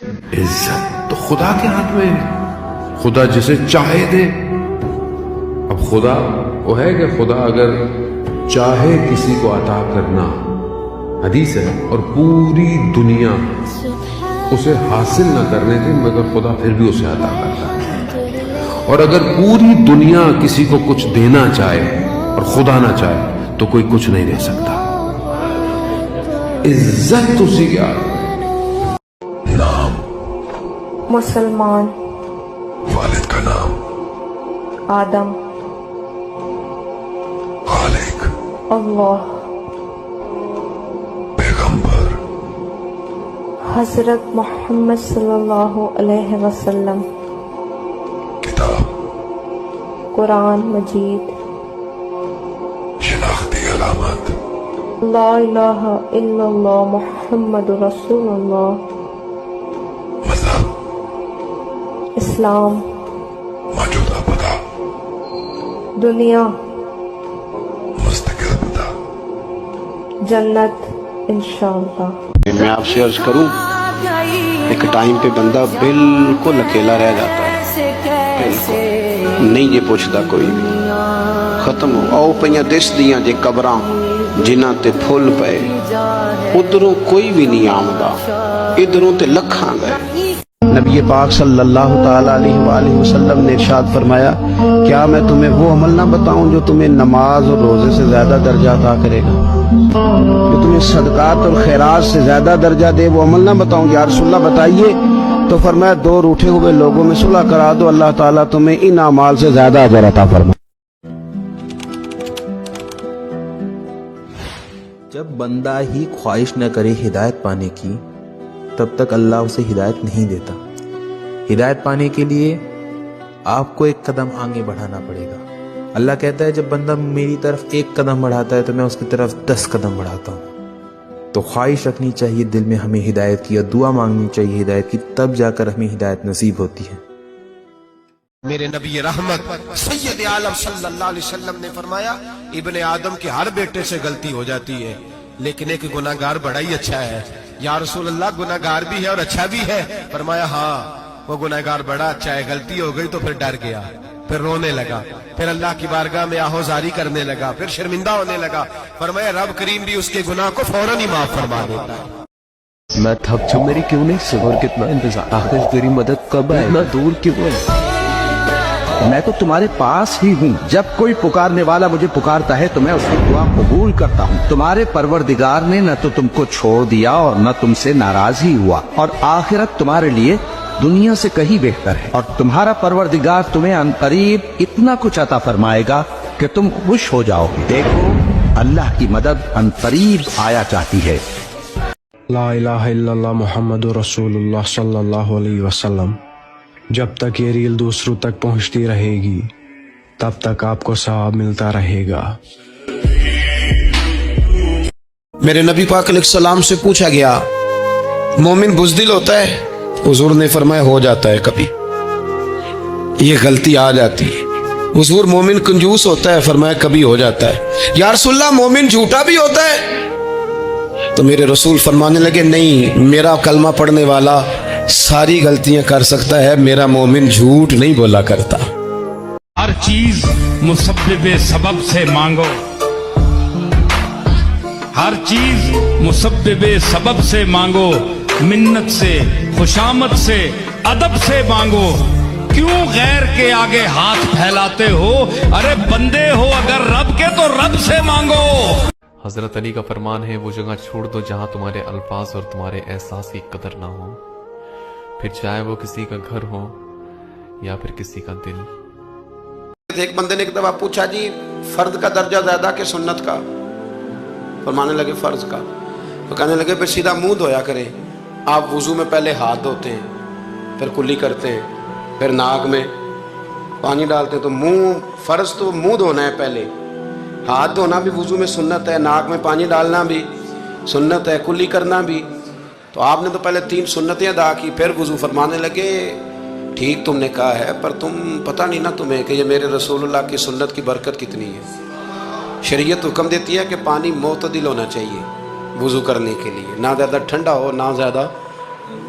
عزت تو خدا کے ہاتھ میں ہے، خدا جسے چاہے دے۔ اب خدا وہ ہے کہ خدا اگر چاہے کسی کو عطا کرنا، حدیث ہے، اور پوری دنیا اسے حاصل نہ کرنے دے مگر خدا پھر بھی اسے عطا کرتا ہے، اور اگر پوری دنیا کسی کو کچھ دینا چاہے اور خدا نہ چاہے تو کوئی کچھ نہیں دے سکتا۔ عزت اسی کے ہاتھ میں۔ نام؟ مسلمان۔ والد کا نام؟ آدم۔ خالق؟ اللہ۔ پیغمبر؟ حضرت محمد صلی اللہ علیہ وسلم۔ کتاب؟ قرآن مجید۔ شناختی علامت؟ لا الہ الا اللہ محمد رسول اللہ۔ مذہب؟ اسلام۔ موجودہ پتہ؟ دنیا۔ مستقل پتہ؟ جنت انشاءاللہ۔ میں آپ سے عرض کروں، ایک ٹائم پہ بندہ بالکل اکیلا رہ جاتا ہے، بالکل نہیں یہ پوچھتا کوئی بھی، ختم ہو آؤ پہ دس دیاں جے قبراں جنہاں تے پھول پے، ادھروں کوئی بھی نہیں آمدہ، ادھروں تے لکھاں گئے۔ نبی پاک صلی اللہ تعالیٰ علیہ وآلہ وسلم نے ارشاد فرمایا، کیا میں تمہیں وہ عمل نہ بتاؤں جو تمہیں نماز اور روزے سے زیادہ درجہ عطا کرے گا، جو تمہیں صدقات اور خیرات سے زیادہ درجہ دے؟ وہ عمل نہ بتاؤں؟ یا رسول اللہ بتائیے۔ تو فرمایا، دو روٹھے ہوئے لوگوں میں صلح کرا دو، اللہ تعالیٰ تمہیں ان اعمال سے زیادہ اجر عطا فرمائے۔ جب بندہ ہی خواہش نہ کرے ہدایت پانے کی تب تک اللہ اسے ہدایت نہیں دیتا۔ ہدایت پانے کے لیے آپ کو ایک قدم آگے بڑھانا پڑے گا۔ اللہ کہتا ہے جب بندہ میری طرف ایک قدم بڑھاتا ہے تو میں اس کی طرف 10 قدم بڑھاتا ہوں۔ تو خواہش رکھنی چاہیے دل میں ہمیں ہدایت کی، اور دعا مانگنی چاہیے ہدایت کی، تب جا کر ہمیں ہدایت نصیب ہوتی ہے۔ میرے نبی رحمت سید عالم صلی اللہ علیہ وسلم نے فرمایا، ابن آدم کے ہر بیٹے سے غلطی ہو جاتی ہے لیکن ایک گناہگار بڑا ہی اچھا ہے۔ یا رسول اللہ گناہگار بھی ہے اور اچھا بھی ہے؟ فرمایا ہاں، وہ گناہگار بڑا اچھا ہے، غلطی ہو گئی تو پھر ڈر گیا، پھر رونے لگا، پھر اللہ کی بارگاہ میں آہوزاری کرنے لگا، پھر شرمندہ ہونے لگا۔ فرمایا رب کریم بھی اس کے گناہ کو فوراً ہی معاف فرما دیتا ہے۔ میں تھک جو میری کیوں نہیں صبر، کتنا انتظار، آخر تیری مدد کب آئے، اتنا دور کیوں ہے؟ میں تو تمہارے پاس ہی ہوں، جب کوئی پکارنے والا مجھے پکارتا ہے تو میں اس کی دعا قبول کرتا ہوں۔ تمہارے پروردگار نے نہ تو تم کو چھوڑ دیا اور نہ تم سے ناراض ہی ہوا، اور آخرت تمہارے لیے دنیا سے کہیں بہتر ہے، اور تمہارا پروردگار تمہیں عنقریب اتنا کچھ عطا فرمائے گا کہ تم خوش ہو جاؤ گے۔ دیکھو اللہ کی مدد عنقریب آیا چاہتی ہے۔ لا الہ الا اللہ محمد رسول اللہ صلی اللہ علیہ وسلم۔ جب تک یہ ریل دوسروں تک پہنچتی رہے گی تب تک آپ کو ثواب ملتا رہے گا۔ میرے نبی پاک علیہ السلام سے پوچھا گیا، مومن بزدل ہوتا ہے؟ حضور نے فرمایا ہو جاتا ہے، کبھی یہ غلطی آ جاتی ہے۔ حضور مومن کنجوس ہوتا ہے؟ فرمایا کبھی ہو جاتا ہے۔ یا رسول اللہ مومن جھوٹا بھی ہوتا ہے؟ تو میرے رسول فرمانے لگے نہیں، میرا کلمہ پڑھنے والا ساری غلطیاں کر سکتا ہے، میرا مومن جھوٹ نہیں بولا کرتا۔ ہر چیز مسبب سبب سے مانگو، ہر چیز مسبب سبب سے مانگو، منت سے، خوشامد سے، ادب سے مانگو، کیوں غیر کے آگے ہاتھ پھیلاتے ہو؟ ارے بندے ہو اگر رب کے تو رب سے مانگو۔ حضرت علی کا فرمان ہے، وہ جگہ چھوڑ دو جہاں تمہارے الفاظ اور تمہارے احساس کی قدر نہ ہو، پھر چاہے وہ کسی کا گھر ہو یا پھر کسی کا دل۔ ایک بندے نے ایک دفعہ پوچھا، جی فرد کا درجہ زیادہ کہ سنت کا؟ فرمانے لگے فرض کا۔ تو کہنے لگے پھر سیدھا منہ دھویا کریں۔ آپ وضو میں پہلے ہاتھ دھوتے ہیں، پھر کلی کرتے ہیں، پھر ناک میں پانی ڈالتے ہیں، تو منہ فرض تو منہ دھونا ہے پہلے، ہاتھ دھونا بھی وضو میں سنت ہے، ناک میں پانی ڈالنا بھی سنت ہے، کلی کرنا بھی۔ تو آپ نے تو پہلے 3 سنتیں ادا کی، پھر وضو۔ فرمانے لگے ٹھیک تم نے کہا ہے، پر تم پتہ نہیں نا تمہیں کہ یہ میرے رسول اللہ کی سنت کی برکت کتنی ہے۔ شریعت حکم دیتی ہے کہ پانی معتدل ہونا چاہیے وضو کرنے کے لیے، نہ زیادہ ٹھنڈا ہو نہ زیادہ